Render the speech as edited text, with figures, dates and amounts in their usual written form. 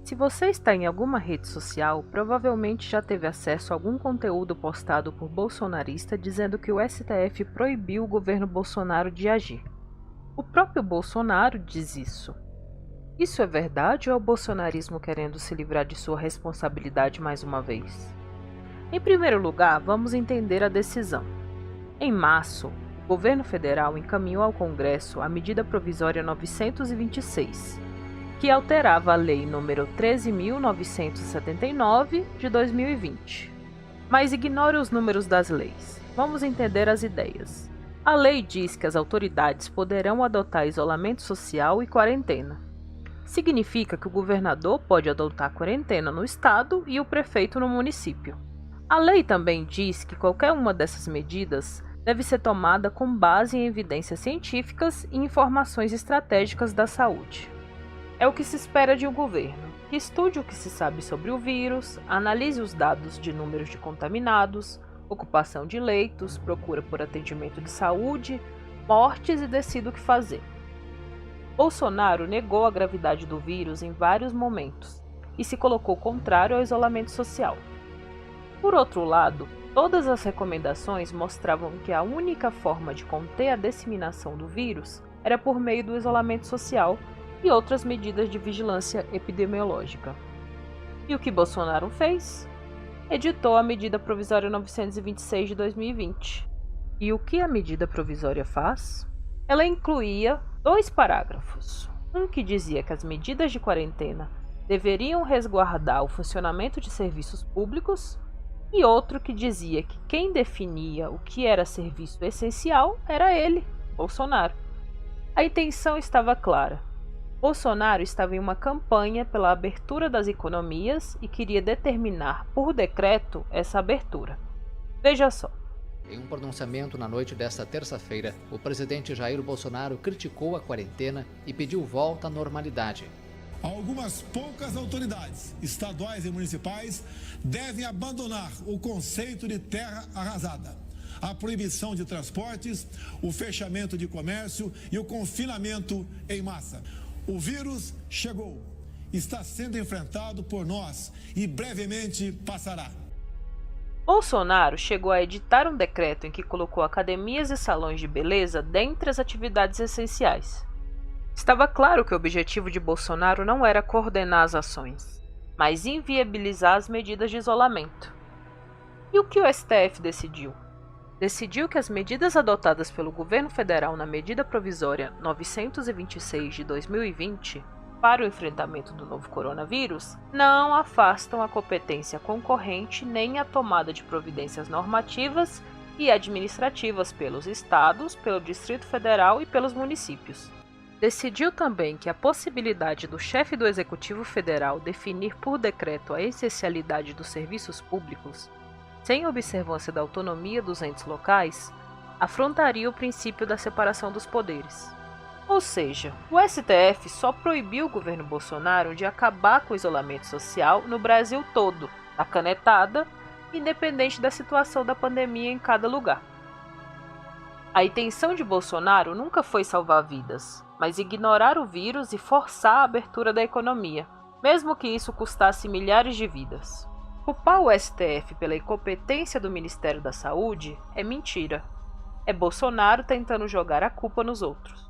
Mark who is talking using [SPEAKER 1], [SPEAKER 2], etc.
[SPEAKER 1] Se você está em alguma rede social, provavelmente já teve acesso a algum conteúdo postado por bolsonarista dizendo que o STF proibiu o governo Bolsonaro de agir. O próprio Bolsonaro diz isso. Isso é verdade ou é o bolsonarismo querendo se livrar de sua responsabilidade mais uma vez? Em primeiro lugar, vamos entender a decisão. Em março, o governo federal encaminhou ao Congresso a medida provisória 926, que alterava a Lei nº 13.979 de 2020. Mas ignore os números das leis. Vamos entender as ideias. A lei diz que as autoridades poderão adotar isolamento social e quarentena. Significa que o governador pode adotar quarentena no estado e o prefeito no município. A lei também diz que qualquer uma dessas medidas deve ser tomada com base em evidências científicas e informações estratégicas da saúde. É o que se espera de um governo, que estude o que se sabe sobre o vírus, analise os dados de números de contaminados, ocupação de leitos, procura por atendimento de saúde, mortes e decida o que fazer. Bolsonaro negou a gravidade do vírus em vários momentos e se colocou contrário ao isolamento social. Por outro lado, todas as recomendações mostravam que a única forma de conter a disseminação do vírus era por meio do isolamento social e outras medidas de vigilância epidemiológica. E o que Bolsonaro fez? Editou a medida provisória 926 de 2020. E o que a medida provisória faz? Ela incluía 2 parágrafos. Um que dizia que as medidas de quarentena deveriam resguardar o funcionamento de serviços públicos e outro que dizia que quem definia o que era serviço essencial era ele, Bolsonaro. A intenção estava clara. Bolsonaro estava em uma campanha pela abertura das economias e queria determinar por decreto essa abertura. Veja só.
[SPEAKER 2] Em um pronunciamento na noite desta terça-feira, o presidente Jair Bolsonaro criticou a quarentena e pediu volta à normalidade.
[SPEAKER 3] Algumas poucas autoridades estaduais e municipais devem abandonar o conceito de terra arrasada, a proibição de transportes, o fechamento de comércio e o confinamento em massa. O vírus chegou, está sendo enfrentado por nós e brevemente passará.
[SPEAKER 1] Bolsonaro chegou a editar um decreto em que colocou academias e salões de beleza dentre as atividades essenciais. Estava claro que o objetivo de Bolsonaro não era coordenar as ações, mas inviabilizar as medidas de isolamento. E o que o STF decidiu? Decidiu que as medidas adotadas pelo governo federal na medida provisória 926 de 2020 para o enfrentamento do novo coronavírus não afastam a competência concorrente nem a tomada de providências normativas e administrativas pelos estados, pelo Distrito Federal e pelos municípios. Decidiu também que a possibilidade do chefe do Executivo Federal definir por decreto a essencialidade dos serviços públicos, sem observância da autonomia dos entes locais, afrontaria o princípio da separação dos poderes. Ou seja, o STF só proibiu o governo Bolsonaro de acabar com o isolamento social no Brasil todo, na canetada, independente da situação da pandemia em cada lugar. A intenção de Bolsonaro nunca foi salvar vidas, mas ignorar o vírus e forçar a abertura da economia, mesmo que isso custasse milhares de vidas. Culpar o STF pela incompetência do Ministério da Saúde é mentira. É Bolsonaro tentando jogar a culpa nos outros.